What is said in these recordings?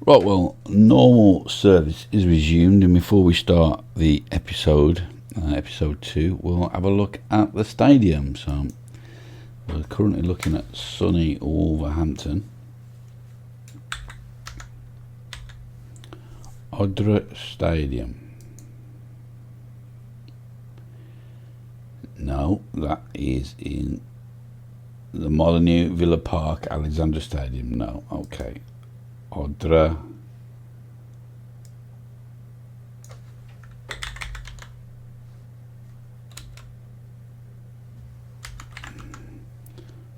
Right, well, normal service is resumed, and before we start the episode 2, we'll have a look at the stadium. So we're currently looking at sunny Wolverhampton. Odra Stadium. No, that is in the Molyneux Villa Park Alexandra Stadium. No, okay. Odra.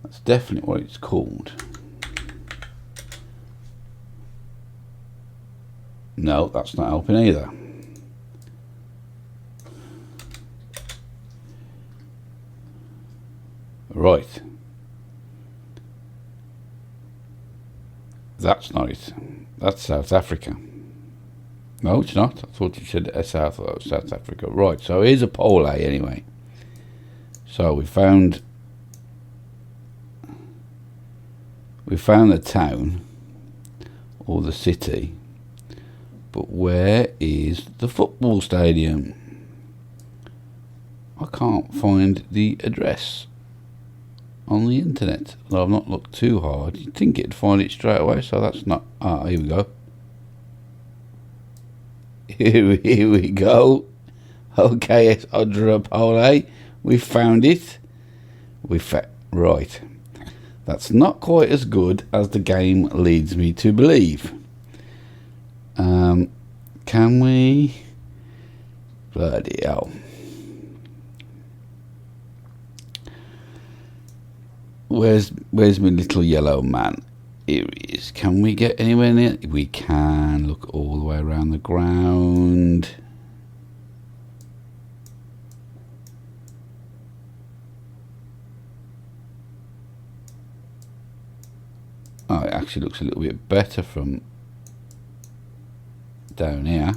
That's definitely what it's called. No, that's not helping either. Right. That's not it. That's South Africa. No, it's not. I thought you said South Africa. Right, so here's a pole A anyway. So we found the town or the city, but where is the football stadium? I can't find the address on the internet. Though I've not looked too hard. You'd think it'd find it straight away, so that's not. Here we go. Here we go. Okay, it's Odra Pole. We found it. Right. That's not quite as good as the game leads me to believe. Can we? Bloody hell. Where's my little yellow man? Here he is. Can we get anywhere near? We can. Look all the way around the ground. Oh, it actually looks a little bit better from down here.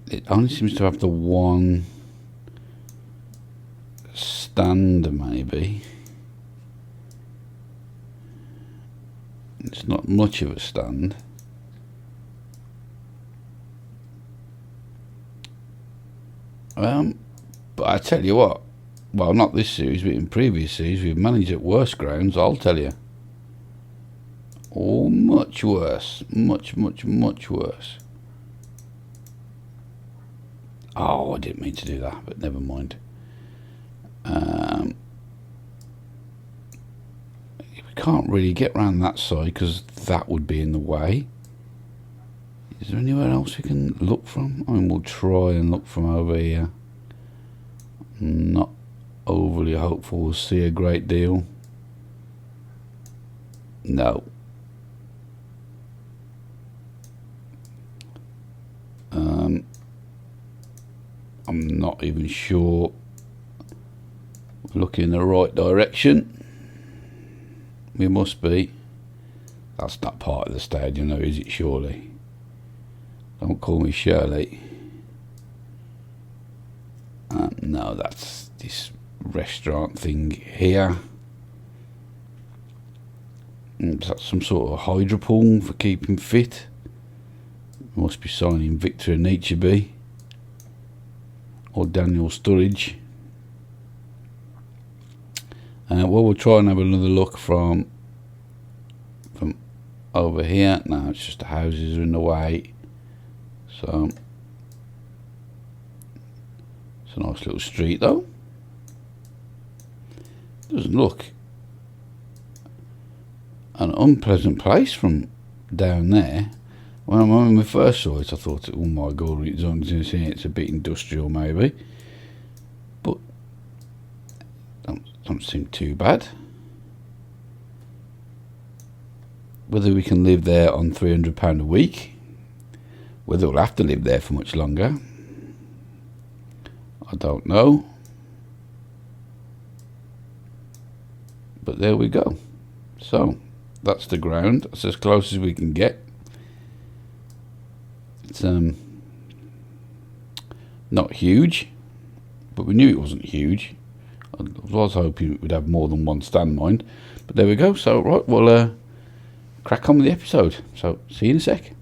It only seems to have the one stand, maybe. It's not much of a stand. But I tell you what, well, not this series, but in previous series, we've managed at worse grounds, I'll tell you. Oh, much worse. Much worse. Oh, I didn't mean to do that, but never mind. We can't really get round that side because that would be in the way. Is there anywhere else we can look from? I mean, we'll try and look from over here. Not overly hopeful we'll see a great deal. No. I'm not even sure we're looking in the right direction. We must be. That's not part of the stadium though, is it, surely? Don't call me Shirley. No, that's this restaurant thing here. Is that some sort of hydropool for keeping fit? Must be signing Victor Nietzsche or Daniel Sturridge. Well, we'll try and have another look from over here. No, it's just the houses are in the way. So it's a nice little street though. Doesn't look an unpleasant place from down there. When we first saw it, I thought, oh my god, it's a bit industrial maybe, but don't seem too bad. Whether we can live there on £300 a week, whether we'll have to live there for much longer, I don't know. But there we go. So that's the ground. That's as close as we can get. It's not huge, but we knew it wasn't huge. I was hoping we'd have more than one stand mind, but there we go. So right, we'll crack on with the episode. So see you in a sec.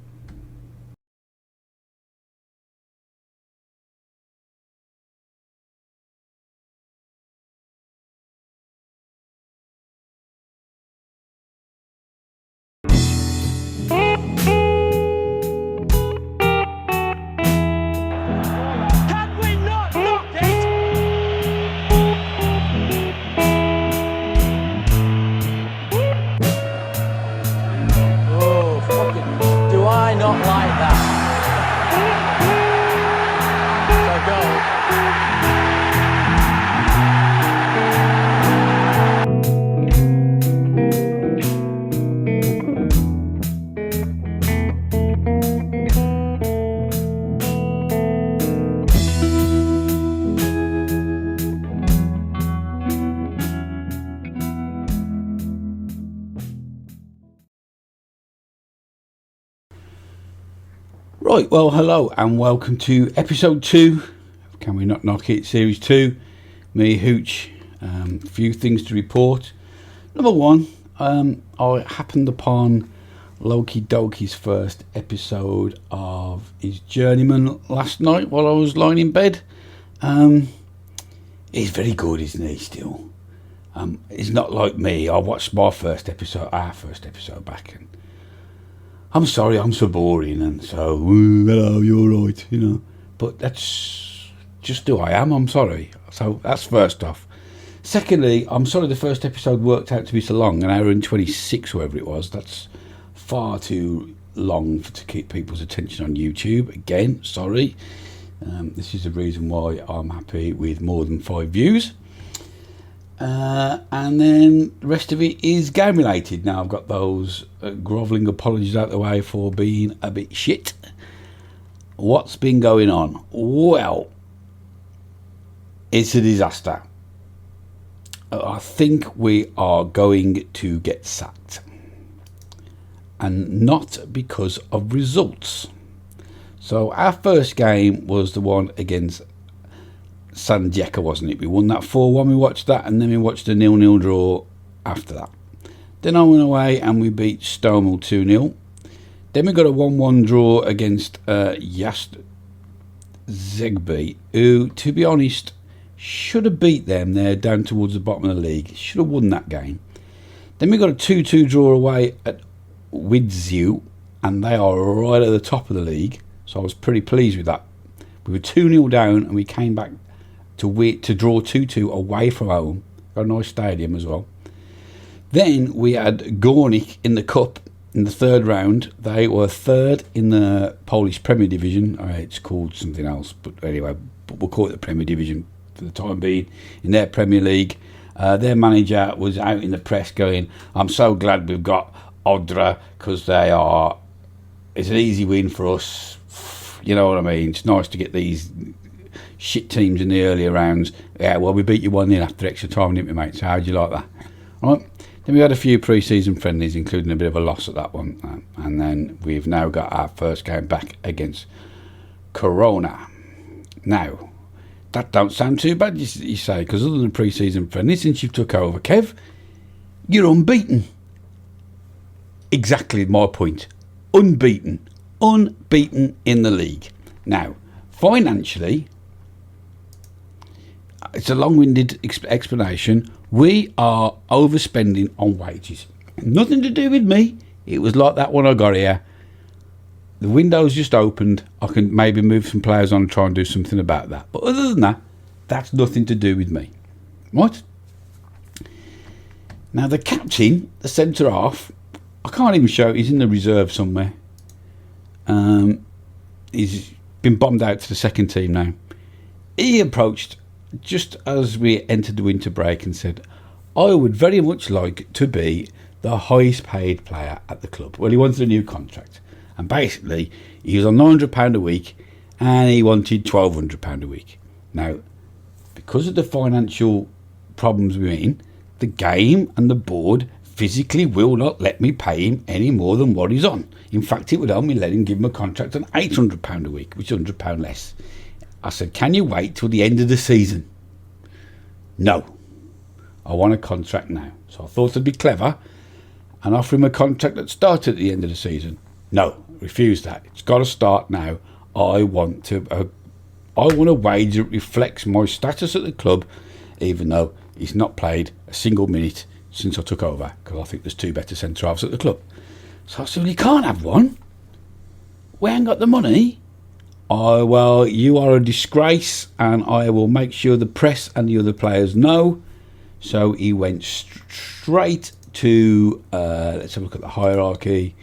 Right, well, hello and welcome to episode 2. Can we not knock it? Series 2. Me, Hooch. A few things to report. Number one, I happened upon Loki Doki's first episode of his Journeyman last night while I was lying in bed. He's very good, isn't he, still? He's not like me. I watched our first episode back, and I'm sorry, I'm so boring, and so, hello, you're right, you know. But that's just who I am, I'm sorry. So that's first off. Secondly, I'm sorry the first episode worked out to be so long, an hour and 26, whatever it was. That's far too long to keep people's attention on YouTube. Again, sorry. This is the reason why I'm happy with more than 5 views. And then the rest of it is game related. Now I've got those grovelling apologies out the way for being a bit shit. What's been going on? Well, it's a disaster. I think we are going to get sacked, and not because of results. So our first game was the one against Sanjeka, wasn't it? We won that 4-1, we watched that, and then we watched a 0-0 draw after that. Then I went away and we beat Stonewall 2-0. Then we got a 1-1 draw against Yast Zegby, who, to be honest, should have beat them. They're down towards the bottom of the league. Should have won that game. Then we got a 2-2 draw away at Widzew, and they are right at the top of the league. So I was pretty pleased with that. We were 2-0 down and we came back to draw 2-2 away from home. Got a nice stadium as well. Then we had Gornik in the cup in the third round. They were third in the Polish Premier Division. It's called something else, but anyway, we'll call it the Premier Division for the time being, in their Premier League. Their manager was out in the press going, I'm so glad we've got Odra, because it's an easy win for us. You know what I mean? It's nice to get these shit teams in the earlier rounds. Yeah, well, we beat you 1-0 after extra time, didn't we, mate? So how'd you like that? All right. Then we had a few pre-season friendlies, including a bit of a loss at that one. And then we've now got our first game back against Corona. Now, that don't sound too bad, you say, because other than pre-season friendlies, since you've took over, Kev, you're unbeaten. Exactly my point. Unbeaten in the league. Now, financially, it's a long-winded explanation. We are overspending on wages. Nothing to do with me. It was like that when I got here. The window's just opened. I can maybe move some players on and try and do something about that. But other than that, that's nothing to do with me. Right? Now, the captain, the centre half, I can't even show it. He's in the reserve somewhere. He's been bombed out to the second team now. He approached just as we entered the winter break and said, I would very much like to be the highest paid player at the club. Well, he wanted a new contract, and basically he was on £900 a week and he wanted £1,200 a week. Now, because of the financial problems we're in, the game and the board physically will not let me pay him any more than what he's on. In fact, it would only let him give him a contract on £800 a week, which is £100 less. I said, can you wait till the end of the season? No. I want a contract now. So I thought it'd be clever and offer him a contract that started at the end of the season. No, refuse that. It's got to start now. I want a wage that reflects my status at the club, even though he's not played a single minute since I took over, because I think there's 2 better centre-halves at the club. So I said, well, you can't have one. We ain't got the money. Well, you are a disgrace, and I will make sure the press and the other players know. So he went straight to, let's have a look at the hierarchy.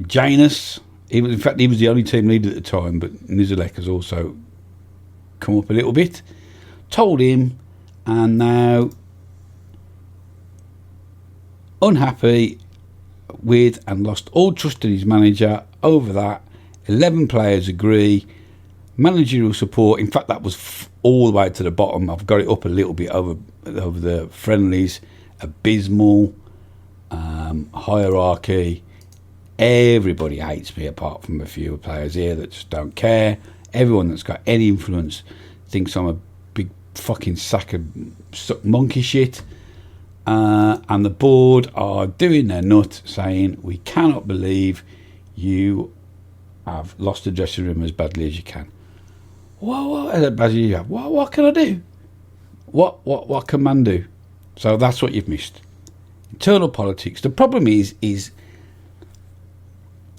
Janus, he was the only team leader at the time, but Nizalek has also come up a little bit. Told him, and now unhappy with and lost all trust in his manager over that. 11 players agree. Managerial support, in fact, that was all the way to the bottom. I've got it up a little bit over the friendlies. Abysmal. Hierarchy. Everybody hates me apart from a few players here that just don't care. Everyone that's got any influence thinks I'm a big fucking sack of monkey shit. And the board are doing their nut, saying, we cannot believe you have lost the dressing room as badly as you can. What can I do? What can man do? So that's what you've missed. Internal politics. The problem is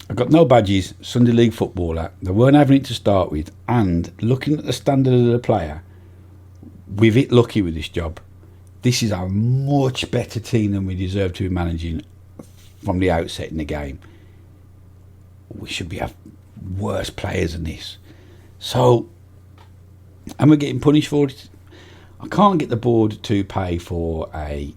I've got no badges, Sunday League footballer. They weren't having it to start with, and looking at the standard of the player, we've hit lucky with this job. This is a much better team than we deserve to be managing from the outset in the game. We should have worse players than this. So, and we're getting punished for it. I can't get the board to pay for a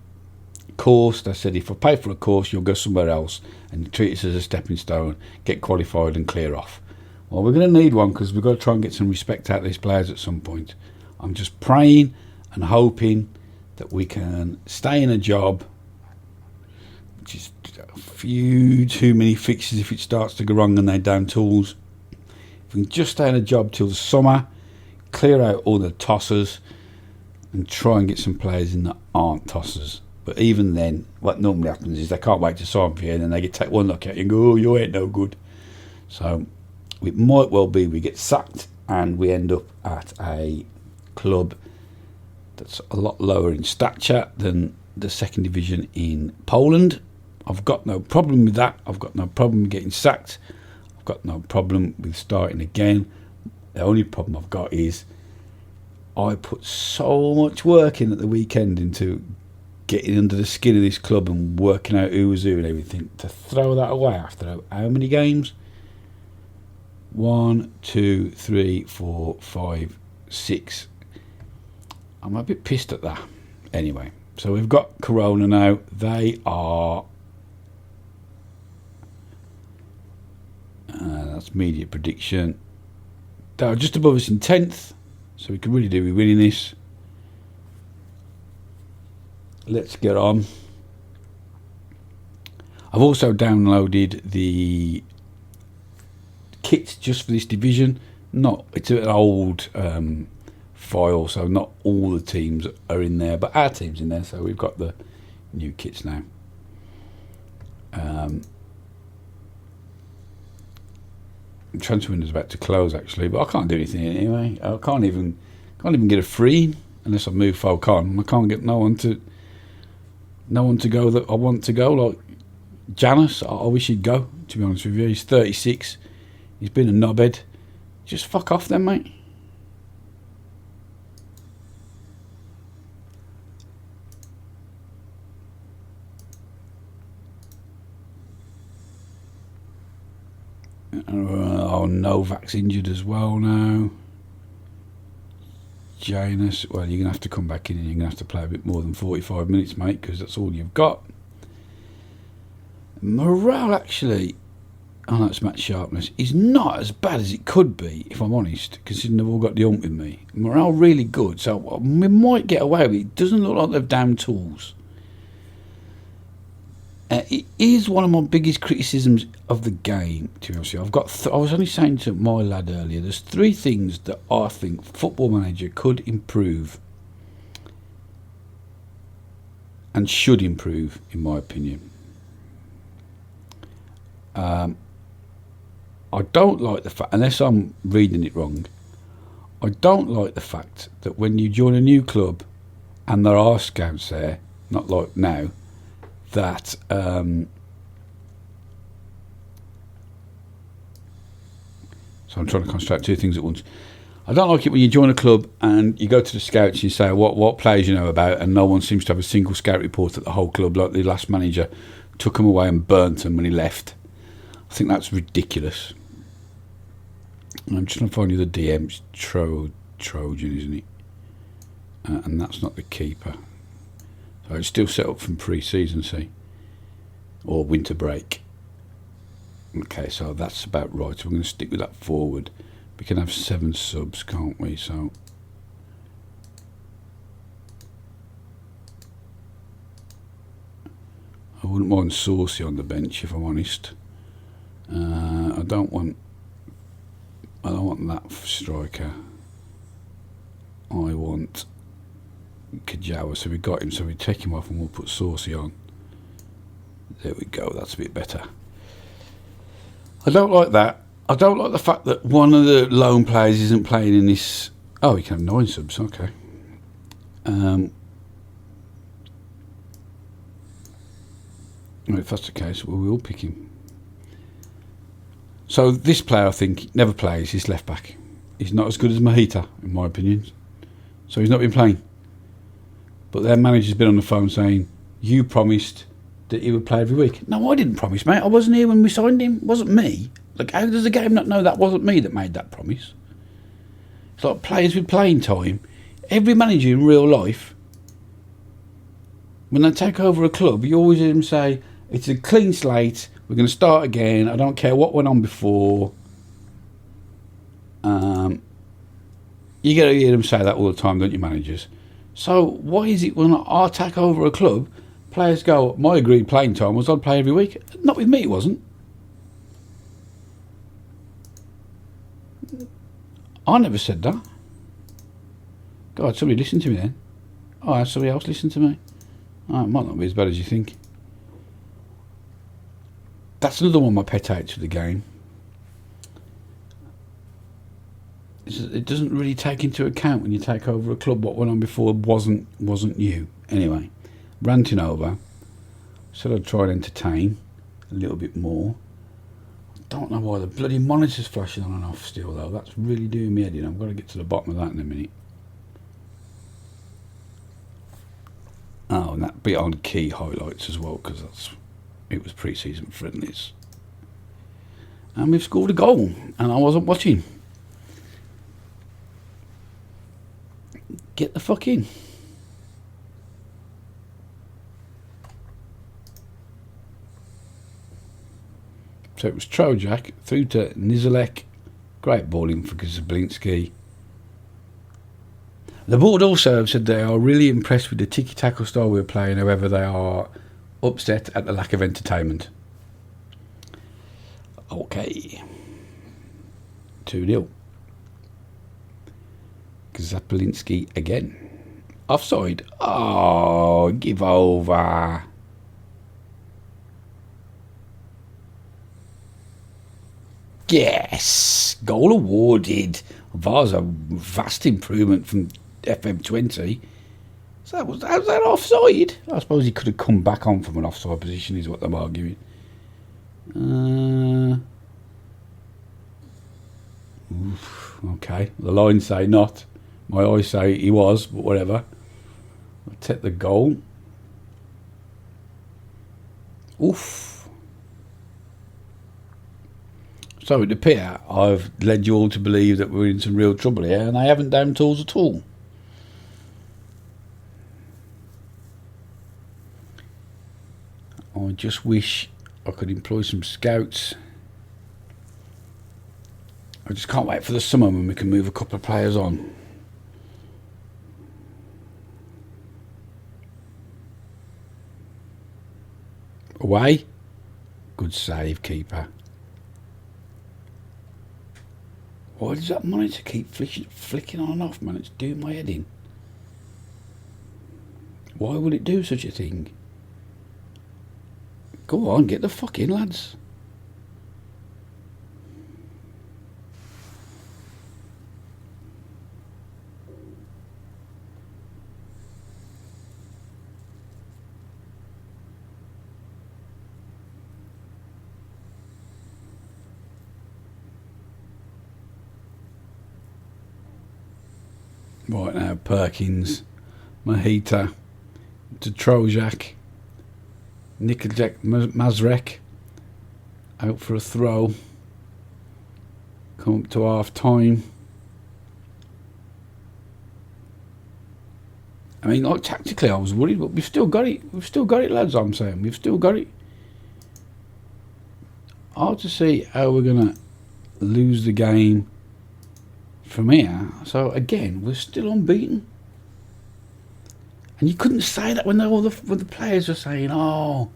course. They said if I pay for a course, you'll go somewhere else and treat us as a stepping stone, get qualified and clear off. Well, we're going to need one because we've got to try and get some respect out of these players at some point. I'm just praying and hoping that we can stay in a job, which is a few too many fixes if it starts to go wrong and they're down tools. If we can just stay in a job till the summer, clear out all the tossers and try and get some players in that aren't tossers. But even then, what normally happens is they can't wait to sign for you, and then they take one look at you and go, oh, you ain't no good. So it might well be we get sacked and we end up at a club that's a lot lower in stature than the second division in Poland. I've got no problem with that. I've got no problem with getting sacked. I've got no problem with starting again. The only problem I've got is I put so much work in at the weekend into getting under the skin of this club and working out who was who and everything. To throw that away after how many games? 1, 2, 3, 4, 5, 6. I'm a bit pissed at that. Anyway, so we've got Corona now. They are... that's media prediction. They are just above us in 10th. So we can really do with winning this. Let's get on. I've also downloaded the kit just for this division. It's an old file, so not all the teams are in there, but our team's in there, so we've got the new kits now. Transfer window's about to close actually, but I can't do anything anyway. I can't even get a free unless I move folk on. I can't get no one to go that I want to go. Like Janus, I wish he'd go, to be honest with you. He's 36. He's been a knobhead. Just fuck off then, mate. Novak's injured as well now. Janus, well, you're going to have to come back in and you're going to have to play a bit more than 45 minutes, mate, because that's all you've got. Morale, actually, oh, that's match sharpness, is not as bad as it could be, if I'm honest, considering they've all got the ump with me. Morale really good, so we might get away with it. It doesn't look like they've damn tools. It is one of my biggest criticisms of the game, to be honest with you. I was only saying to my lad earlier, there's 3 things that I think Football Manager could improve and should improve, in my opinion. I don't like the fact, unless I'm reading it wrong, I don't like the fact that when you join a new club and there are scouts there, not like now, that so I'm trying to concentrate two things at once. I don't like it when you join a club and you go to the scouts and you say what players you know about, and no one seems to have a single scout report at the whole club, like the last manager took them away and burnt them when he left. I think that's ridiculous. I'm just trying to find you the DM. It's Trojan, isn't it? And that's not the keeper. So it's still set up from pre-season, see? Or winter break. Okay, so that's about right. So we're going to stick with that forward. We can have 7 subs, can't we? So I wouldn't mind Saucy on the bench, if I'm honest. I don't want that striker. I want Kajawa, so we got him, so we take him off and we'll put Saucy on. There we go, that's a bit better. I don't like that. I don't like the fact that one of the lone players isn't playing in this. Oh, we can have 9 subs, okay. If that's the case, well, we'll pick him. So this player, I think, never plays. He's left back. He's not as good as Mahita, in my opinion. So he's not been playing. But their manager's been on the phone saying, you promised that he would play every week. No, I didn't promise, mate. I wasn't here when we signed him. It wasn't me. Like, how does the game not know that wasn't me that made that promise? It's like players with playing time. Every manager in real life, when they take over a club, you always hear them say, it's a clean slate, we're going to start again, I don't care what went on before. You get to hear them say that all the time, don't you, managers? So why is it when I take over a club, players go, my agreed playing time was I'd play every week? Not with me, it wasn't. I never said that. God, somebody listen to me then. Oh, somebody else listen to me. Oh, it might not be as bad as you think. That's another one of my pet hates for the game. It doesn't really take into account when you take over a club what went on before wasn't you. Anyway, ranting over. Said I'd try and entertain a little bit more. I don't know why the bloody monitor's flashing on and off still though. That's really doing me head in. I've got to get to the bottom of that in a minute. Oh, and that bit on key highlights as well, because it was pre-season friendlies. And we've scored a goal, and I wasn't watching. Get the fuck in. So it was Trojak through to Nizalek. Great balling for Zablinski. The board also have said they are really impressed with the tiki-taka style we're playing, however they are upset at the lack of entertainment. Okay. 2-0. Zablinski again. Offside. Oh, give over. Yes. Goal awarded. VAR's a vast improvement from FM20. So how's that offside? I suppose he could have come back on from an offside position, is what I'm arguing. Okay. The lines say not. My eyes say he was, but whatever. I'll take the goal. Oof. So it would appear I've led you all to believe that we're in some real trouble here, and I haven't damn tools at all. I just wish I could employ some scouts. I just can't wait for the summer when we can move a couple of players on. Away. Good save, keeper. Why does that monitor keep flicking on and off, man? It's doing my head in. Why would it do such a thing? Go on, get the fuck in, lads. Right now, Perkins, Mahita, to Trojak, Nikolajek Mazrek out for a throw. Come up to half time. I mean, like, tactically I was worried, but we've still got it. We've still got it, lads. I'm saying we've still got it. Hard to see how we're gonna lose the game from here. So again, we're still unbeaten. And you couldn't say that when all the players were saying, "Oh,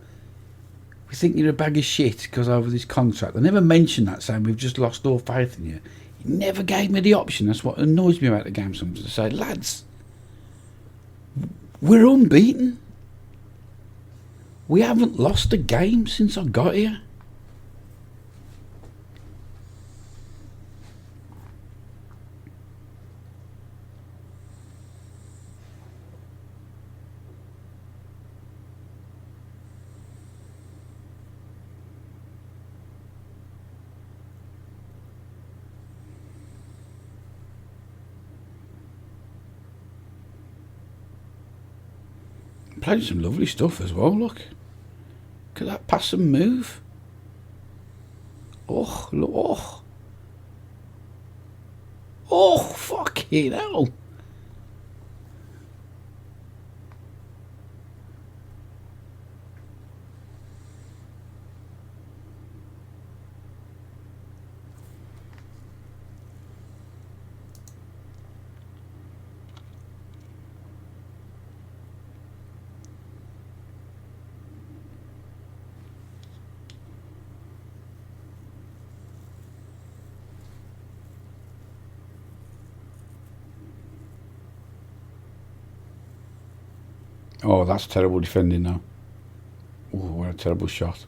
we think you're a bag of shit because over this contract." They never mentioned that, saying we've just lost all faith in you. You never gave me the option. That's what annoys me about the game sometimes. To say, lads, we're unbeaten. We haven't lost a game since I got here. Played some lovely stuff as well, look. Look at that pass and move. Oh, look. Oh. Oh, fucking hell. Oh, that's terrible defending now. Oh, what a terrible shot.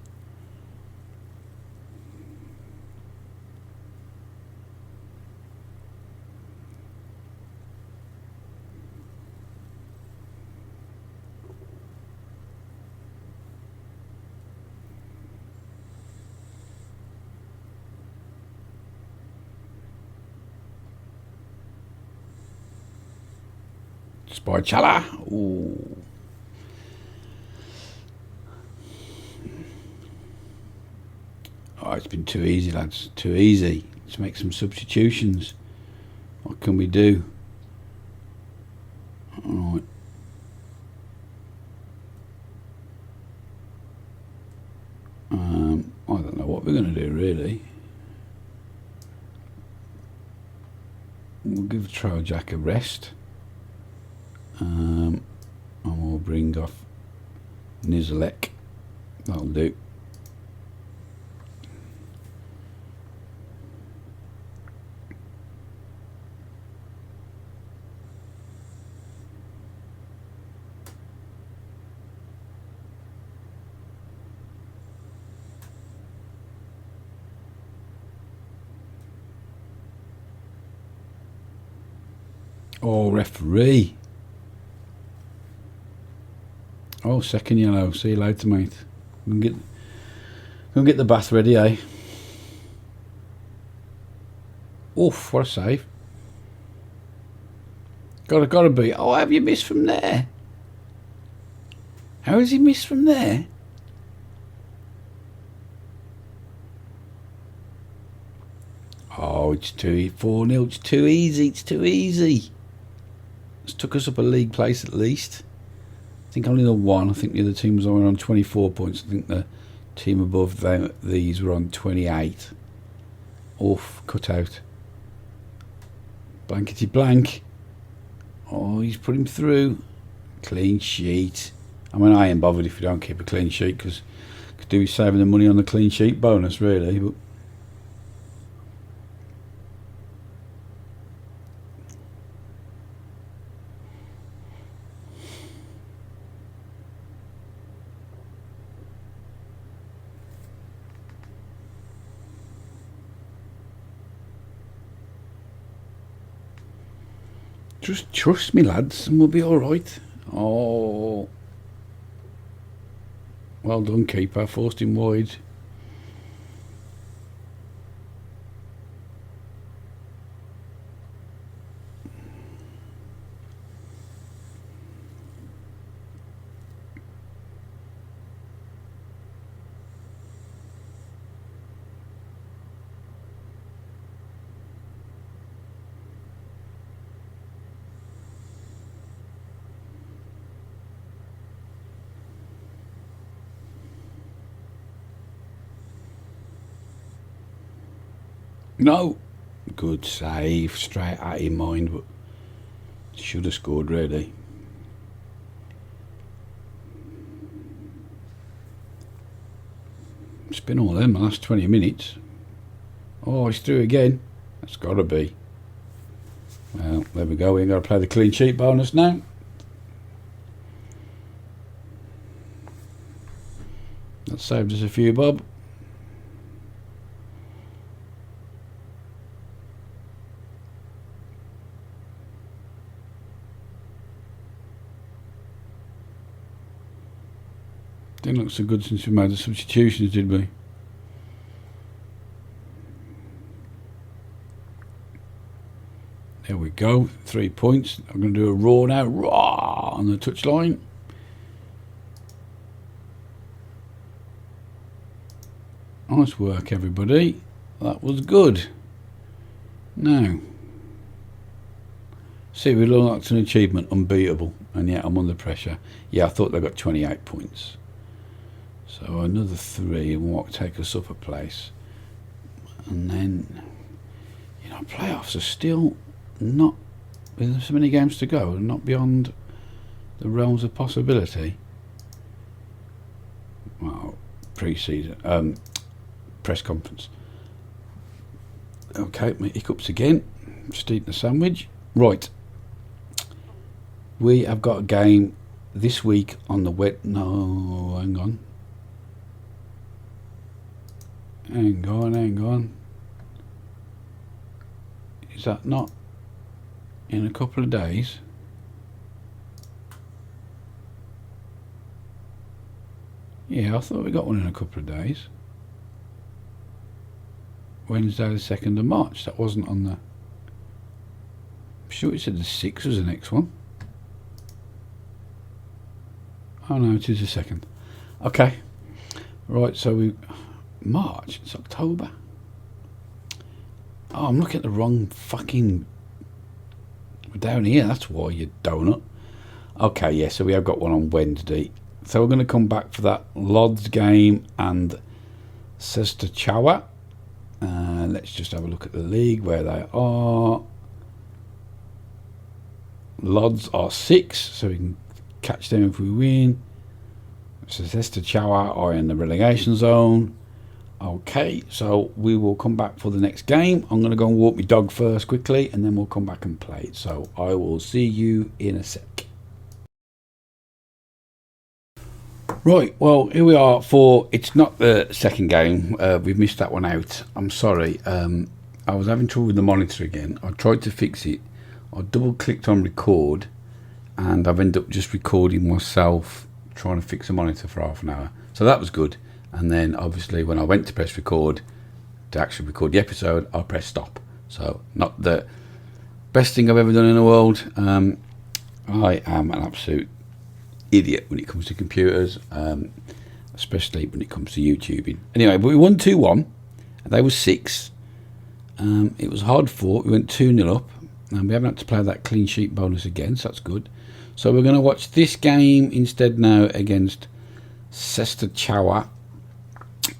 Spy Chala. Ooh. Oh, it's been too easy, lads. Too easy. Let's make some substitutions. What can we do? Alright. I don't know what we're going to do, really. We'll give Trojak a rest. And we'll bring off Nizalek. That'll do. Oh, referee. Oh, second yellow. See you later, mate. Go and get the bath ready, eh? Oof, what a save. Gotta be. Oh, have you missed from there? How has he missed from there? Oh, it's 4-0. It's too easy. It's too easy. It's took us up a league place at least. I think only the one. I think the other team was only on 24 points. I think the team above these were on 28. Oof, cut out. Blankety blank. Oh, he's put him through. Clean sheet. I mean, I ain't bothered if you don't keep a clean sheet, because could do with saving the money on the clean sheet bonus, really. But Just trust me, lads, and we'll be all right. Oh, well done, keeper. Forced him wide. No. Good save. Straight out of mind, but should have scored, really. It's been all them the last 20 minutes. Oh, he's through again. That's got to be. Well, there we go. We've got to play the clean sheet bonus now. That saved us a few bob. Didn't look so good since we made the substitutions, did we? There we go, 3 points. I'm going to do a raw now, raw on the touchline. Nice work, everybody. That was good. Now, see, we unlocked an achievement, unbeatable, and yet I'm under pressure. Yeah, I thought they got 28 points. So another 3 and what take us up a place. And then, you know, playoffs are still not, there's so many games to go, and not beyond the realms of possibility. Well, pre-season, press conference. Okay, my hiccups again. Just eating a sandwich. Right. We have got a game this week on the no, hang on. Hang on. Is that not in a couple of days? Yeah, I thought we got one in a couple of days. Wednesday the 2nd of March. That wasn't on the... I'm sure it said the 6th was the next one. Oh no, it is the 2nd. Okay. Right, so we... March, it's October. Oh, I'm looking at the wrong fucking... down here, that's why, you donut. Okay, yeah, so we have got one on Wednesday. So we're going to come back for that Lodz game and Sestachawa. Let's just have a look at the league, where they are. Lodz are 6, so we can catch them if we win. So Sestachawa are in the relegation zone. Okay, so we will come back for the next game. I'm going to go and walk my dog first quickly, and then we'll come back and play it. So I will see you in a sec. Right, well, here we are for... It's not the second game. We've missed that one out. I'm sorry. I was having trouble with the monitor again. I tried to fix it. I double-clicked on record, and I've ended up just recording myself trying to fix the monitor for half an hour. So that was good. And then obviously when I went to press record to actually record the episode, I pressed stop. So not the best thing I've ever done in the world. I am an absolute idiot when it comes to computers, especially when it comes to YouTubing. Anyway, but we won 2-1. They were 6. It was hard fought. We went 2-0 up, and we haven't had to play that clean sheet bonus again, so that's good. So we're going to watch this game instead now against Sestachawa.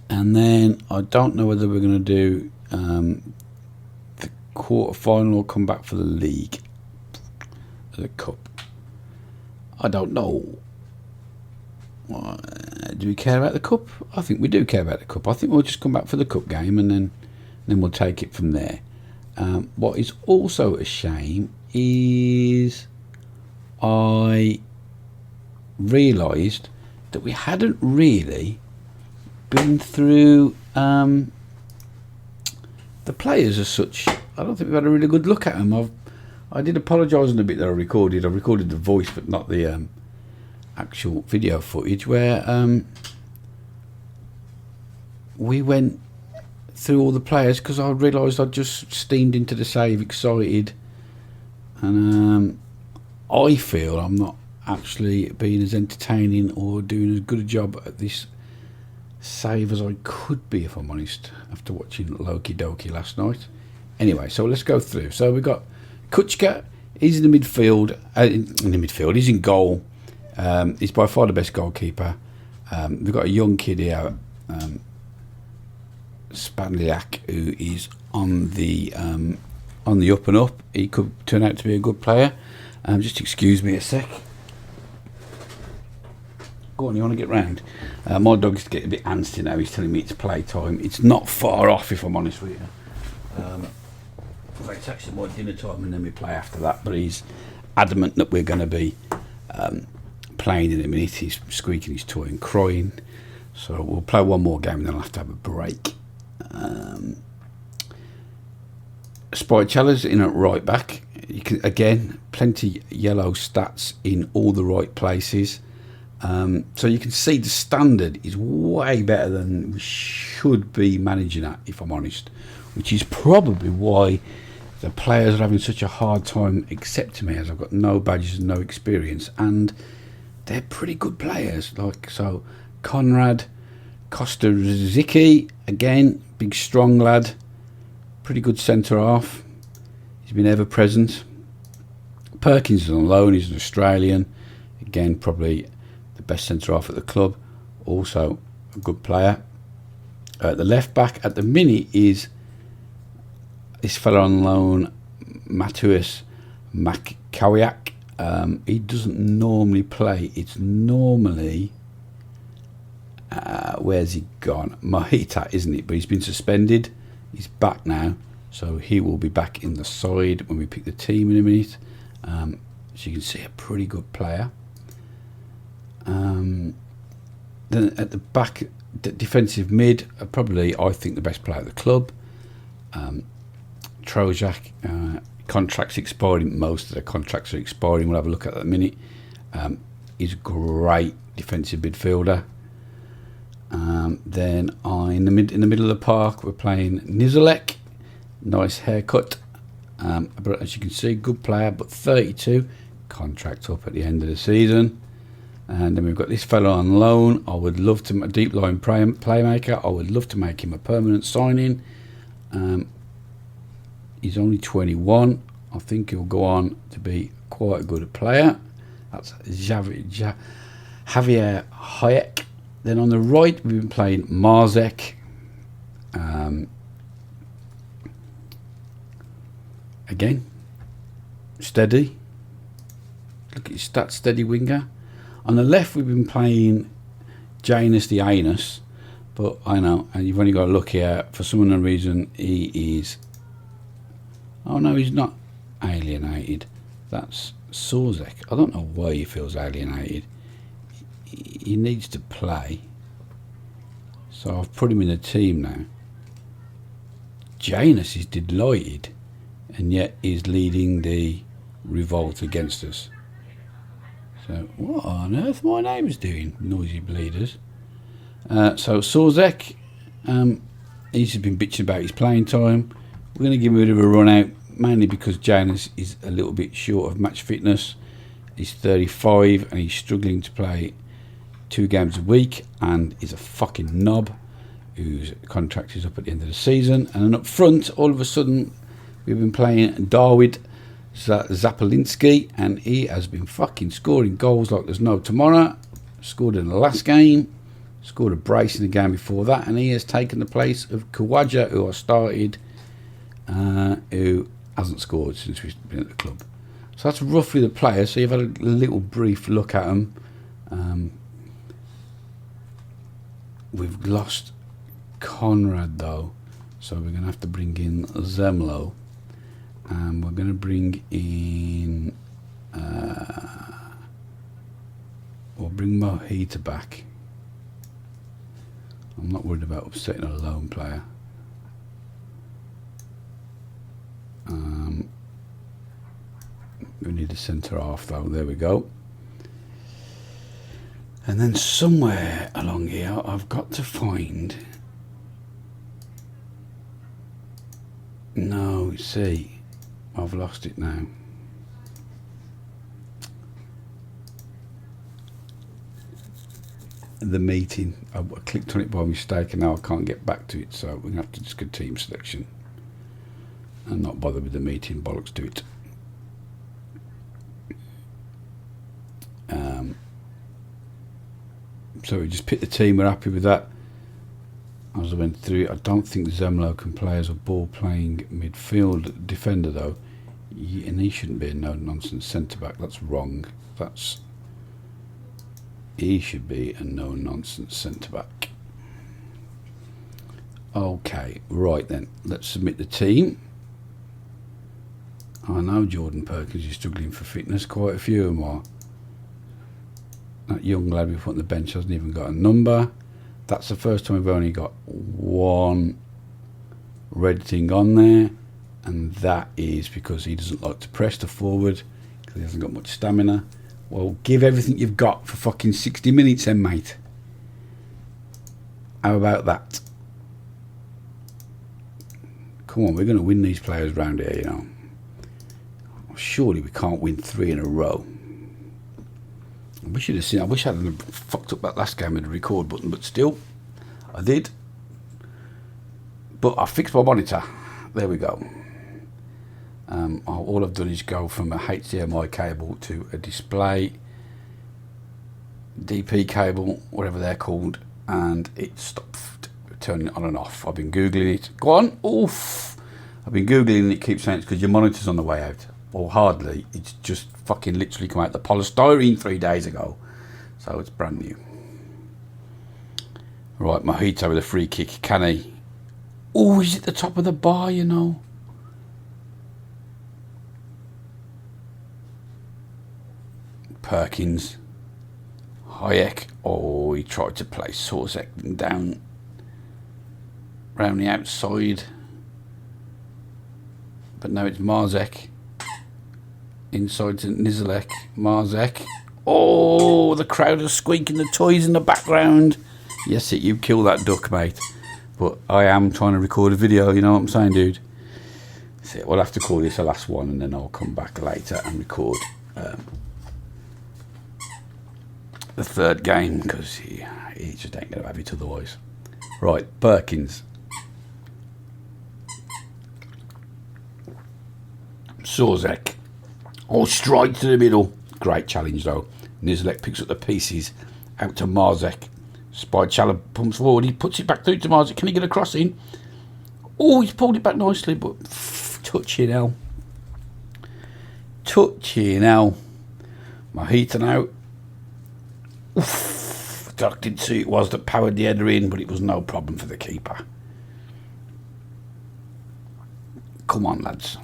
And then I don't know whether we're going to do the quarter final or come back for the league, the cup. I don't know. Do we care about the cup? I think we do care about the cup. I think we'll just come back for the cup game, and then we'll take it from there. What is also a shame is I realised that we hadn't really been through the players as such. I don't think we've had a really good look at them. I've I did apologise on a bit that I recorded. I recorded the voice, but not the actual video footage, where we went through all the players because I realised I'd just steamed into the save excited, and I feel I'm not actually being as entertaining or doing as good a job at this save as I could be, if I'm honest, after watching Loki Doki last night. Anyway, so let's go through. So we've got Kuchka. He's in the midfield. He's in goal. He's by far the best goalkeeper. We've got a young kid here, Spanliak, who is on the up and up. He could turn out to be a good player. Just excuse me a sec. Go on, you want to get round? My dog's getting a bit antsy now. He's telling me it's play time. It's not far off, if I'm honest with you. It's actually my dinner time, and then we play after that. But he's adamant that we're going to be playing in a minute. He's squeaking his toy and crying. So we'll play one more game, and then I'll have to have a break. Spychella's in at right back. You can, again, plenty yellow stats in all the right places. So you can see the standard is way better than we should be managing at, if I'm honest, which is probably why the players are having such a hard time accepting me, as I've got no badges and no experience, and they're pretty good players. Like, so Konrad Kostarzycki, again, big strong lad, pretty good centre half. He's been ever present. Perkins is on loan. He's an Australian, again probably the best centre half at the club, also a good player. The left back at the minute is this fella on loan, Matuis Makawiak. He doesn't normally play. It's normally where's he gone? Mohita, isn't it? But he's been suspended. He's back now, so he will be back in the side when we pick the team in a minute. So you can see a pretty good player. Then at the back, defensive mid, probably I think the best player at the club. Trojak, contracts expiring. Most of the contracts are expiring. We'll have a look at that in a minute. He's a great defensive midfielder. Then in the middle of the park, we're playing Nizalek. Nice haircut. But as you can see, good player, but 32. Contract up at the end of the season. And then we've got this fellow on loan. I would love to, a deep line playmaker. I would love to make him a permanent signing. He's only 21. I think he'll go on to be quite a good player. That's Javier Hayek. Then on the right, we've been playing Marzek. Again, steady. Look at his stats, steady winger. On the left, we've been playing Janus the Anus, but I know, and you've only got to look here. For some unknown reason, he is. Oh no, he's not alienated. That's Sorzek. I don't know why he feels alienated. He needs to play, so I've put him in the team now. Janus is delighted, and yet is leading the revolt against us. So what on earth my name is doing, noisy bleeders. So Sorzek, he's just been bitching about his playing time. We're going to give him a bit of a run out, mainly because Janus is a little bit short of match fitness. He's 35 and he's struggling to play 2 games a week, and is a fucking knob whose contract is up at the end of the season. And then up front, all of a sudden, we've been playing Darwid Zapolinski, and he has been fucking scoring goals like there's no tomorrow. Scored in the last game, scored a brace in the game before that, and he has taken the place of Kawaja, who I started, who hasn't scored since we've been at the club. So that's roughly the players. So you've had a little brief look at them. We've lost Konrad though, so we're going to have to bring in Zemlo, and we're going to bring in we'll bring Mohita back. I'm not worried about upsetting a lone player. We need a centre half though. There we go. And then somewhere along here I've got to find... No, see, I've lost it now. The meeting. I clicked on it by mistake and now I can't get back to it, so we're going to have to just go team selection and not bother with the meeting. Bollocks to it. So we just picked the team, we're happy with that. As I went through, I don't think Zemlo can play as a ball playing midfield defender though, and he shouldn't be a no nonsense centre back. That's wrong. He should be a no nonsense centre back. Okay, right then, let's submit the team. I know Jordan Perkins is struggling for fitness, quite a few of them are. That young lad we put on the bench hasn't even got a number. That's the first time we've only got one red thing on there, and that is because he doesn't like to press the forward because he hasn't got much stamina. Well, give everything you've got for fucking 60 minutes then, mate. How about that? Come on, we're going to win these players round here, you know. Surely we can't win 3 in a row. I wish you'd have seen. I wish I hadn't fucked up that last game with the record button, but still, I did. But I fixed my monitor. There we go. All I've done is go from a HDMI cable to a display DP cable, whatever they're called, and it stopped turning it on and off. I've been googling it. Go on. Oof. I've been googling and it keeps saying it's because your monitor's on the way out. Well, hardly. It's just fucking literally come out the polystyrene 3 days ago, so it's brand new. Right, Mojito with a free kick. Can he? Oh, he's at the top of the bar, you know. Perkins. Hayek. Oh, he tried to play Sorzek down round the outside, but now it's Marzek. Inside to Nizalek. Marzek. Oh, the crowd are squeaking the toys in the background. Yes, you kill that duck, mate. But I am trying to record a video, you know what I'm saying, dude? So we'll have to call this the last one, and then I'll come back later and record the third game, because he just ain't going to have it otherwise. Right, Perkins. Sorzek. Oh, straight to the middle. Great challenge though. Nizalek picks up the pieces out to Marzek. Spychala pumps forward. He puts it back through to Marzek. Can he get a cross in? Oh, he's pulled it back nicely, but touching hell. Touching hell. Mojito now. Oof. I didn't see it was that powered the header in, but it was no problem for the keeper. Come on, lads.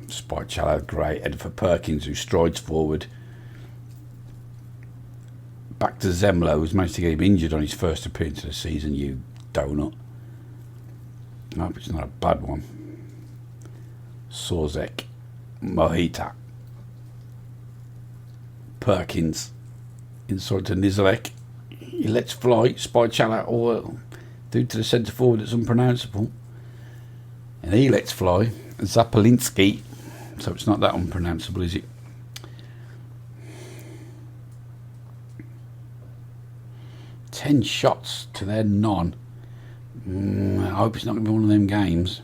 Spychala, great header for Perkins, who strides forward. Back to Zemlo, who's managed to get him injured on his first appearance of the season, you donut. I hope it's not a bad one. Sorzek. Mojito. Perkins. Inside to Nizalek. He lets fly. Spychala, or dude to the centre forward that's unpronounceable. And he lets fly. Zapolinski. So it's not that unpronounceable, is it? Ten shots to their none. I hope it's not going to be one of them games.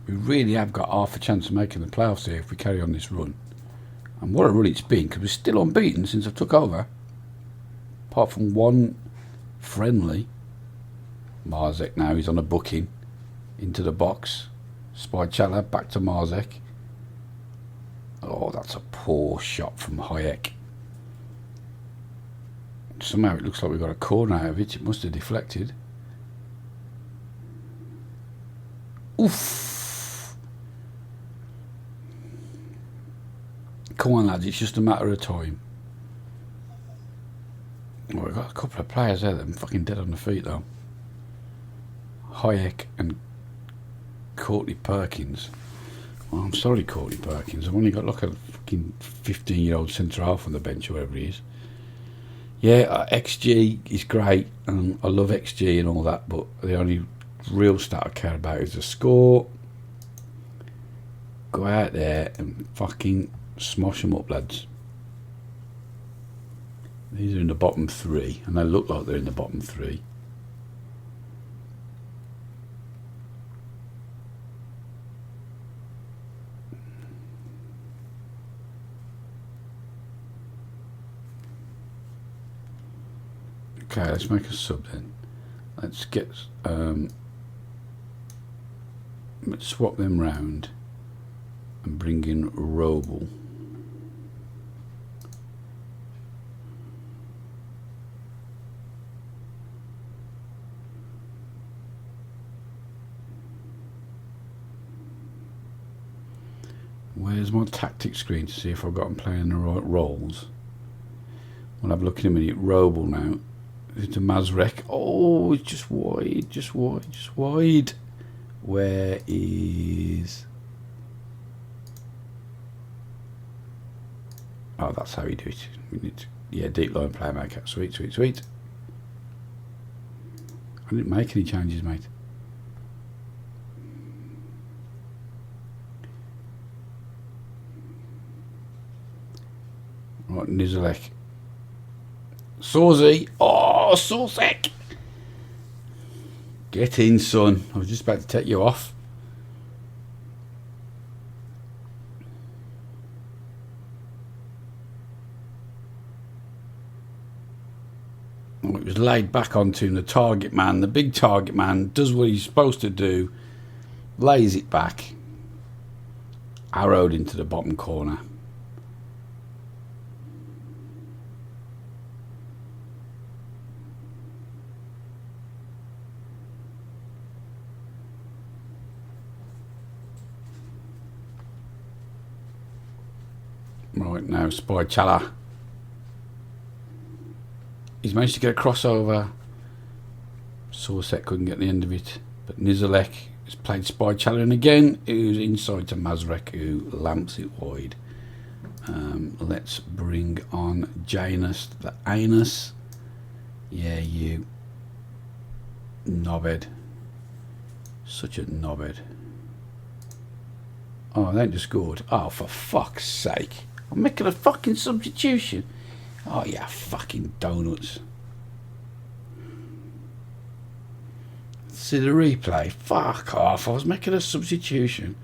We really have got half a chance of making the playoffs here if we carry on this run. And what a run it's been, because we're still unbeaten since I took over. Apart from one friendly. Marzek now, he's on a booking. Into the box. Spychala back to Marzek. Oh, that's a poor shot from Hayek. Somehow it looks like we got a corner out of it. It must have deflected. Oof. Come on, lads, it's just a matter of time. Oh, we've got a couple of players there that are fucking dead on the feet, though. Hayek and Courtney Perkins. Oh, I'm sorry, Courtney Perkins. I've only got like a fucking 15-year-old centre half on the bench, whoever he is. Yeah, XG is great, and I love XG and all that, but the only real stat I care about is the score. Go out there and fucking smash them up, lads. These are in the bottom 3, and they look like they're in the bottom 3. Okay, let's make a sub then. Let's get let's swap them round and bring in Roble. Where's my tactics screen to see if I've got them playing the right roles? We'll have a look in a minute. Roble now. It's a Mazrek. Oh, it's just wide, just wide, just wide. Where is... Oh, that's how you do it. We need to... Yeah, deep line playmaker. Sweet, sweet, sweet. I didn't make any changes, mate. Right, Nizalek. Sawsey. Oh, Sawsek. Get in, son. I was just about to take you off. Oh, it was laid back onto him. The target man, the big target man, does what he's supposed to do. Lays it back. Arrowed into the bottom corner. Right now, Spychala. He's managed to get a crossover. Sawsek couldn't get the end of it. But Nizalek has played Spychala, and again, who's inside to Mazrek, who lamps it wide. Let's bring on Janus, the anus. Yeah, you. Knobhead. Such a knobhead. Oh, they just scored. Oh, for fuck's sake. I'm making a fucking substitution. Oh, yeah, fucking donuts. See the replay? Fuck off. I was making a substitution.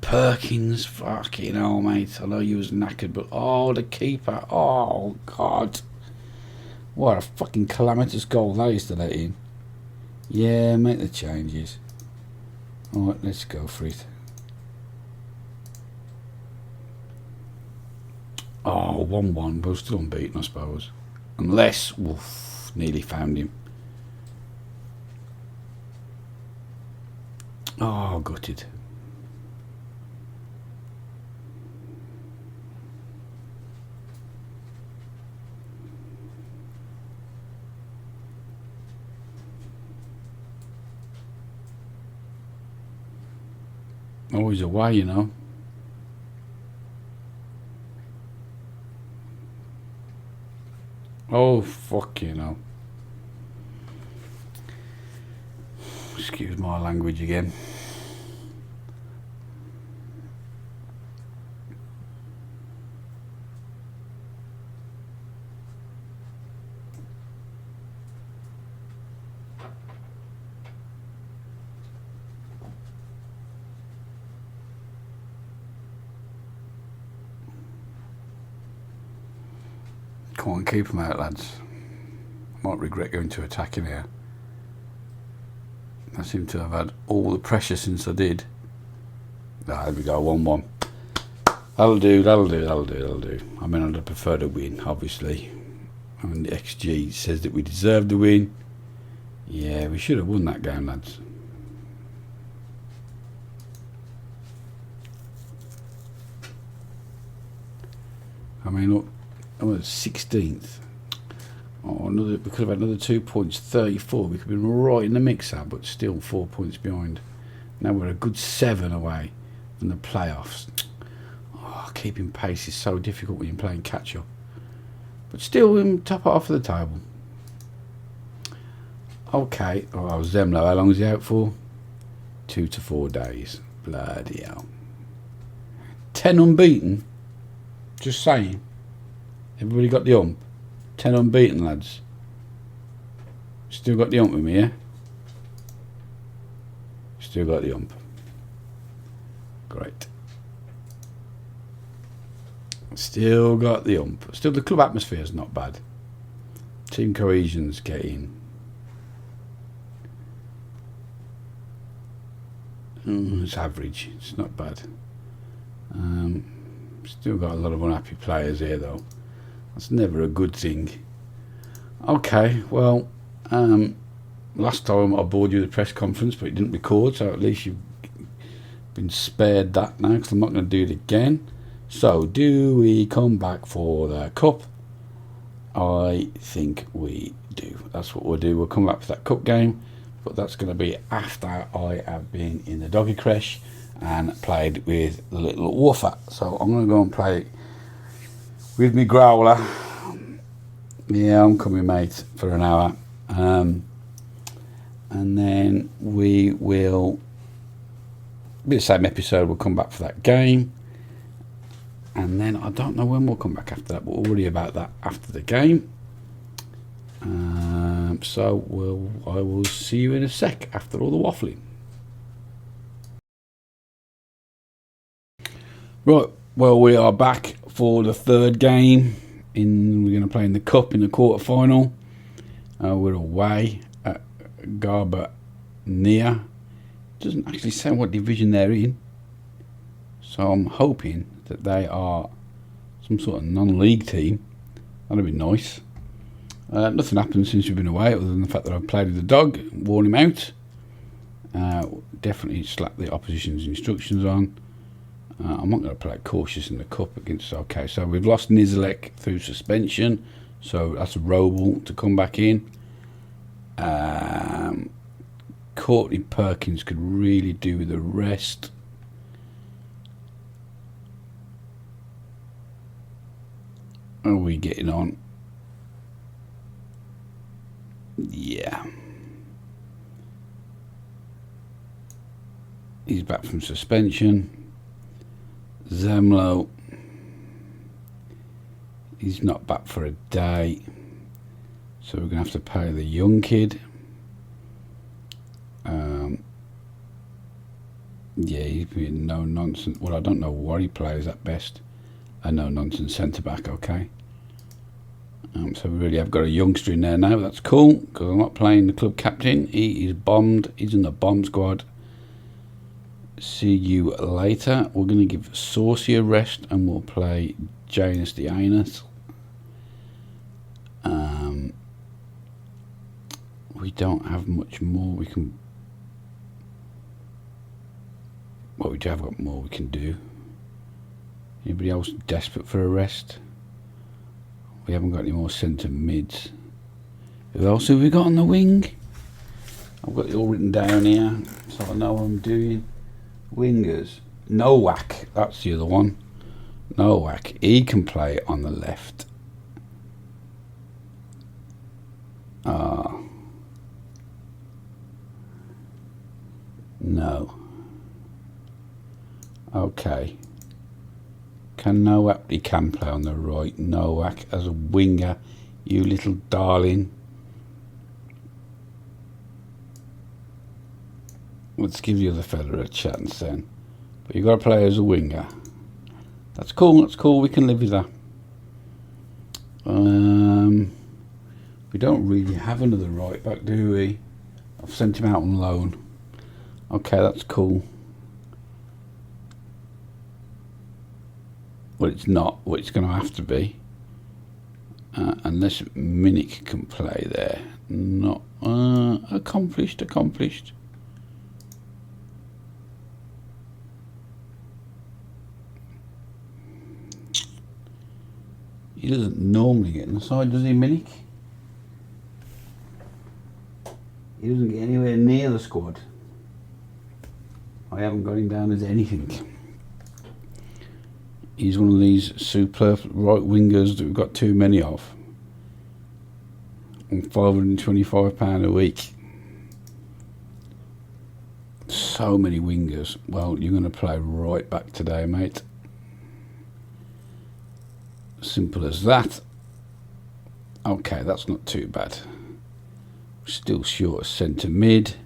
Perkins, fucking hell, mate. I know you was knackered, but oh, the keeper. Oh, God. What a fucking calamitous goal that is to let in. Yeah, make the changes. Alright, let's go for it. Oh, 1-1, but we're still unbeaten, I suppose. Unless, woof, nearly found him. Oh, gutted. Always away, you know. Oh, fuck, you know. Excuse my language again. Come on, keep them out, lads. I might regret going to attacking here. I seem to have had all the pressure since I did. Ah, there we go, 1-1. That'll do, that'll do, that'll do, that'll do. I mean, I'd prefer to win, obviously. I mean, the XG says that we deserve the win. Yeah, we should have won that game, lads. I mean, look. Oh, 16th. Oh, we could have had another 2 points, 34. We could have been right in the mixer, but still 4 points behind. Now we're a good 7 away. in the playoffs. Oh, keeping pace is so difficult when you're playing catch up. But still in top half of the table. Okay, oh, Zemlo, how long is he out for? 2 to 4 days. Bloody hell. 10 unbeaten. Just saying. Everybody got the ump. 10 unbeaten, lads. Still got the ump with me, yeah? Still got the ump. Great. Still got the ump. Still, the club atmosphere is not bad. Team cohesion's getting. It's average. It's not bad. Still got a lot of unhappy players here, though. That's never a good thing. Okay, well, last time I bored you with the press conference, but it didn't record, so at least you've been spared that now, because I'm not going to do it again. So, do we come back for the cup? I think we do. That's what we'll do. We'll come back for that cup game, but that's going to be after I have been in the doggy creche and played with the little woofer. So I'm going to go and play with me growler. Yeah, I'm coming, mate, for an hour. And then we will be the same episode. We'll come back for that game. And then I don't know when we'll come back after that, but we'll worry about that after the game. So I will see you in a sec after all the waffling. Right, well, we are back for the third game. We're going to play in the cup in the quarter final. We're away at Garbania. Doesn't actually say what division they're in, so I'm hoping that they are some sort of non-league team. That'd be nice. Nothing happened since we've been away, other than the fact that I've played with the dog, worn him out. Definitely slapped the opposition's instructions on. I'm not going to play cautious in the cup against. Okay, so we've lost Nizalek through suspension, so that's a Roble to come back in. Courtney Perkins could really do with the rest. How are we getting on? Yeah. He's back from suspension. Zemlo, he's not back for a day, so we're going to have to pay the young kid. Yeah, he's been no nonsense. Well, I don't know what he plays at best. A no nonsense centre back, okay. So we really have got a youngster in there now. That's cool, because I'm not playing the club captain. He is bombed. He's in the bomb squad. See you later. We're going to give Saucy a rest, and we'll play Janus the Anus. We don't have much more we can. Well, we do have got more we can do. Anybody else desperate for a rest? We haven't got any more centre mids. Who else have we got on the wing? I've got it all written down here, so I know what I'm doing. Wingers. Nowak, that's the other one. Nowak, he can play on the left. No. Okay. Nowak, he can play on the right. Nowak as a winger, you little darling. Let's give the other fella a chance then. But you've got to play as a winger. That's cool, that's cool. We can live with that. We don't really have another right back, do we? I've sent him out on loan. Okay, that's cool. Well, it's not what it's going to have to be. Unless Minik can play there. Not accomplished. He doesn't normally get in the side, does he, Minik? He doesn't get anywhere near the squad. I haven't got him down as anything. He's one of these superb right wingers that we've got too many of. And £525 a week. So many wingers. Well, you're going to play right back today, mate. Simple as that. Okay, that's not too bad. Still short of centre mid.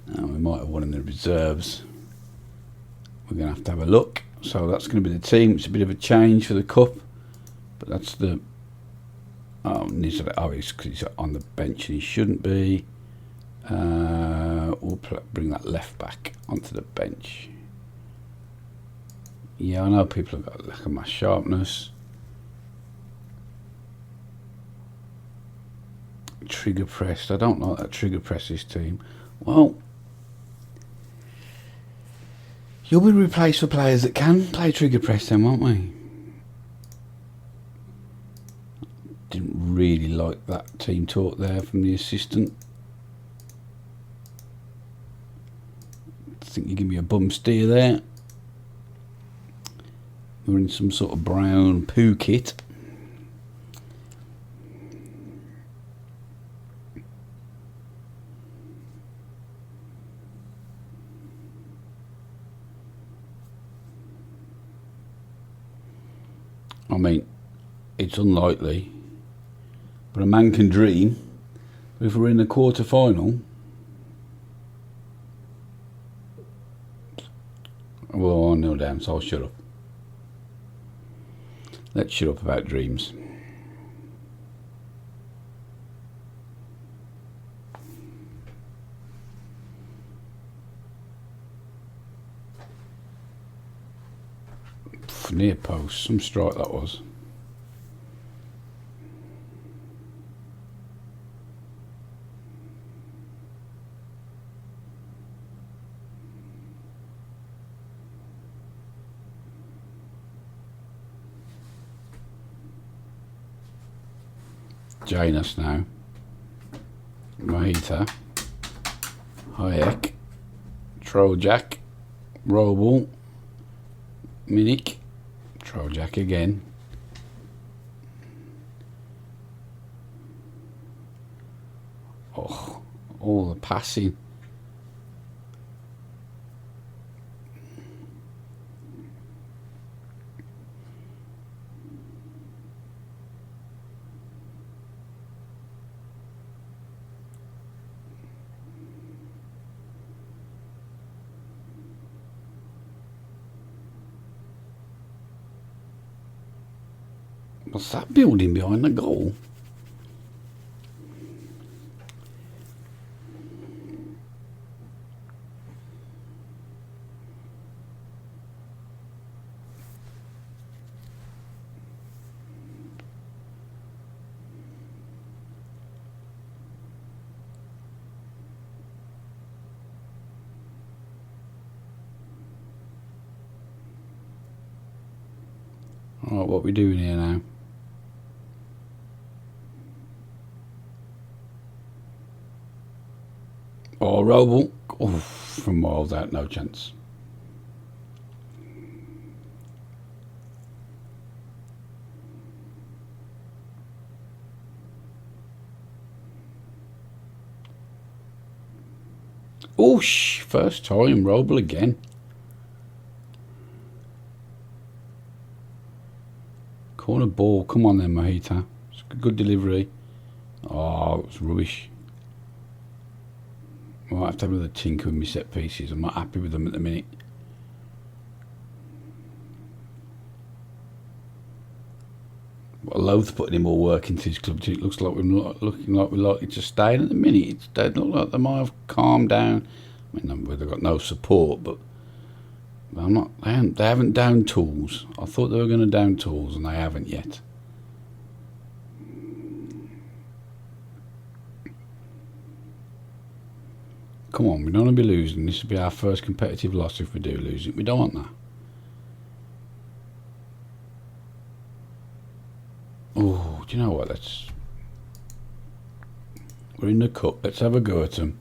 We might have one in the reserves. We're going to have a look. So that's going to be the team. It's a bit of a change for the cup, but that's the. Oh, he's because he's on the bench and he shouldn't be. We'll bring that left back onto the bench. Yeah, I know people have got lack of my sharpness. Trigger pressed. I don't like that trigger press this team. Well, you'll be replaced for players that can play trigger press then, won't we? Didn't really like that team talk there from the assistant. I think you give me a bum steer there. We're in some sort of brown poo kit. I mean, it's unlikely, but a man can dream. If we're in the quarter final, we're 1-0 down, so I'll shut up. Let's shut up about dreams. Near post, some strike that was. Janus now. Mahita. Hayek. Trojack. Roble. Minik. Trojack again. Oh, all the passing. What's that building behind the goal? Alright, what are we doing here now? Oh, Roble. Oh, from miles out, no chance. Oosh, first time, Roble again. Corner ball, come on then, Mahita. It's a good delivery. Oh, it was rubbish. I might have to have another tinker with my set pieces. I'm not happy with them at the minute. But I loathe putting in more work into this club. It looks like we're looking like we're likely to stay. And at the minute, they look like they might have calmed down. I mean, they've got no support, but I'm not. They haven't downed tools. I thought they were going to down tools, and they haven't yet. Come on, we don't want to be losing. This will be our first competitive loss if we do lose it. We don't want that. Oh, do you know what? We're in the cup. Let's have a go at them.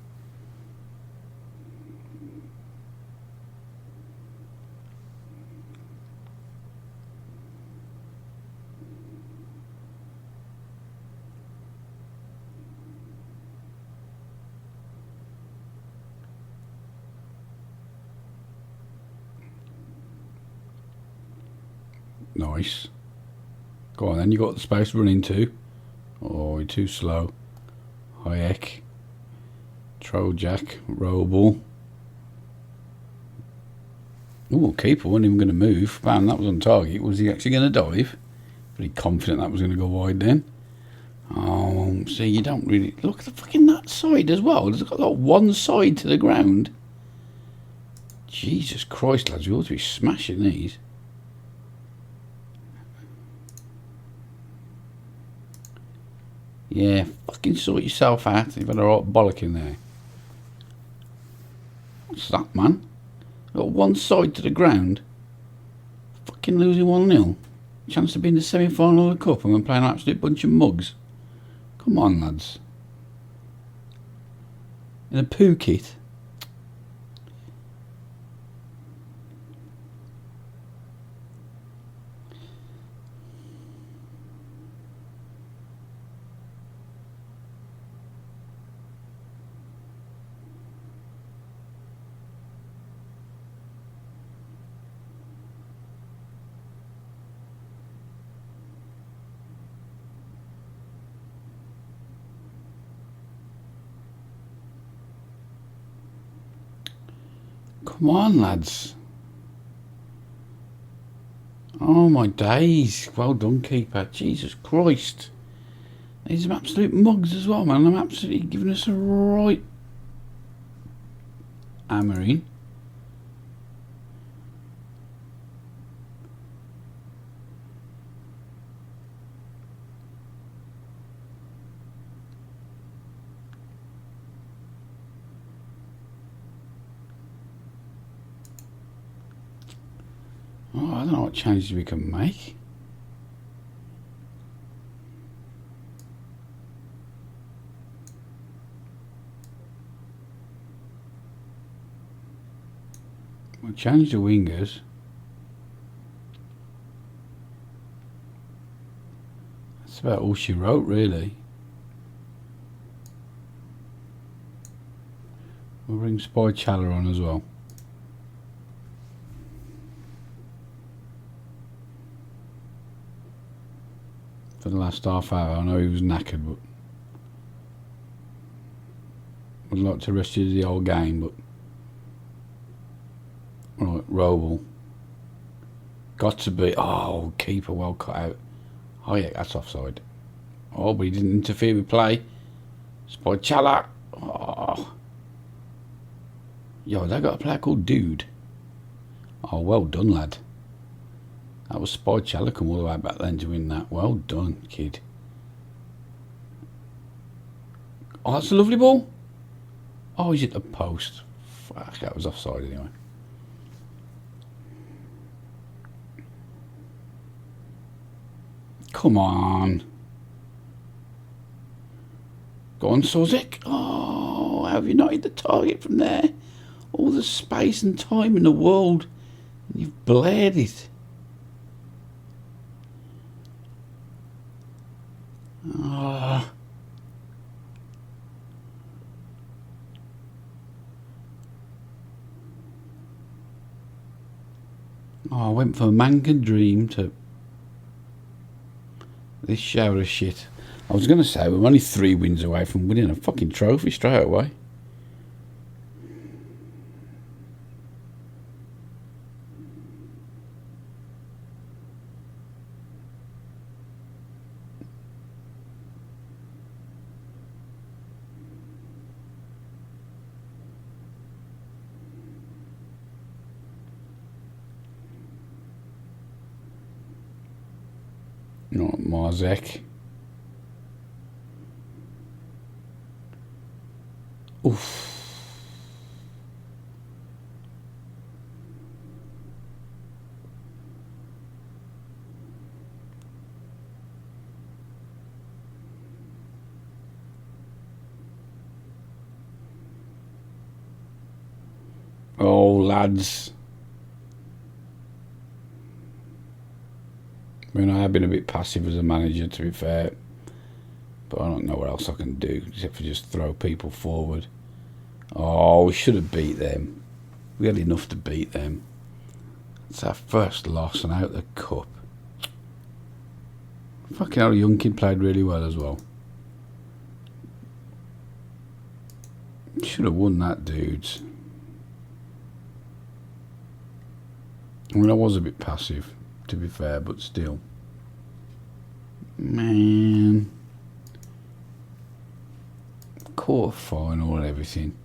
Nice. Go on then, you got the space to run into. Oh, you're too slow. Hayek. Trojak. Roble. Ooh, keeper wasn't even going to move. Bam, that was on target. Was he actually going to dive? Pretty confident that was going to go wide then. Oh, see, you don't really... Look at the fucking that side as well. It's got like one side to the ground. Jesus Christ, lads, we ought to be smashing these. Yeah, fucking sort yourself out. You've had a right bollock in there. What's that, man? Got one side to the ground. Fucking losing 1-0. Chance to be in the semi-final of the cup and we're playing an absolute bunch of mugs. Come on, lads. In a poo kit. Come on, lads. Oh, my days. Well done, keeper. Jesus Christ. These are absolute mugs as well, man. I'm absolutely giving us a right hammering. Oh, I don't know what changes we can make. We'll change the wingers. That's about all she wrote, really. We'll bring Spy Challer on as well. For the last half hour, I know he was knackered, but would like to rest you the whole game. But right, Roble got to be. Oh, keeper well cut out. Oh yeah, that's offside. Oh, but he didn't interfere with play. Spy Challer. Oh, yo, they got a player called Dude. Oh, well done, lad. That was Spy Challer come all the way back then to win that. Well done, kid. Oh, that's a lovely ball. Oh, he's at the post. Fuck, that was offside anyway. Come on. Go on, Sozik. Oh, how have you not hit the target from there? All the space and time in the world. And you've blared it. Oh. I went from a man can dream to this shower of shit. I was going to say we're only 3 wins away from winning a fucking trophy straight away. Not Marzek. Oof. Oh, lads. I mean, I have been a bit passive as a manager, to be fair, but I don't know what else I can do except for just throw people forward. Oh, we should have beat them. We had enough to beat them. It's our first loss and out of the cup. Fucking hell, young kid played really well as well. Should have won that, dudes. I mean, I was a bit passive, to be fair, but still. Man. Quarter final and everything.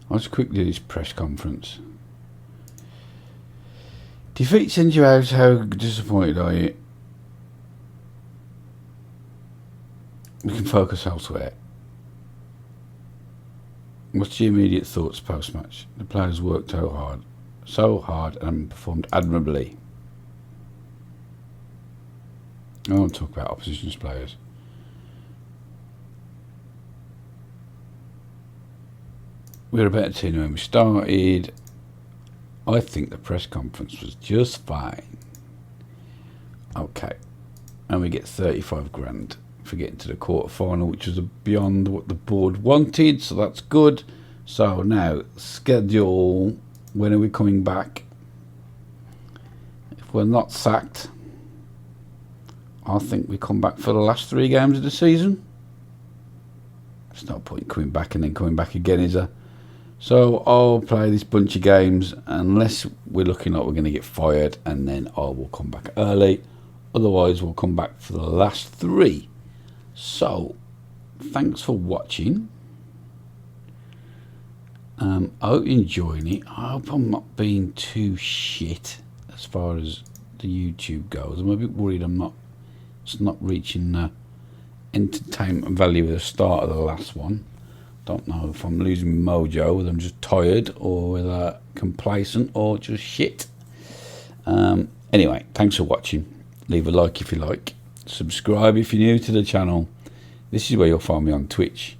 I'll just quickly do this press conference. Defeat sends you out. How disappointed are you? We can focus elsewhere. What's your immediate thoughts post-match? The players worked so hard and performed admirably. I don't want to talk about opposition's players. We were a better team when we started. I think the press conference was just fine. Okay. And we get 35 grand for getting to the quarter final, which was beyond what the board wanted, so that's good. So now, schedule. When are we coming back? If we're not sacked, I think we come back for the last 3 games of the season. There's no point coming back and then coming back again, is there? So I'll play this bunch of games unless we're looking like we're going to get fired, and then I will come back early. Otherwise, we'll come back for the last 3. So, thanks for watching. I hope you're enjoying it. I hope I'm not being too shit as far as the YouTube goes. I'm a bit worried it's not reaching the entertainment value at the start of the last one. Don't know if I'm losing mojo, whether I'm just tired or whether complacent or just shit. Anyway, thanks for watching. Leave a like if you like. Subscribe if you're new to the channel. This is where you'll find me on Twitch.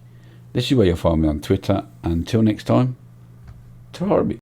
This is where you'll find me on Twitter. Until next time, ta-ra.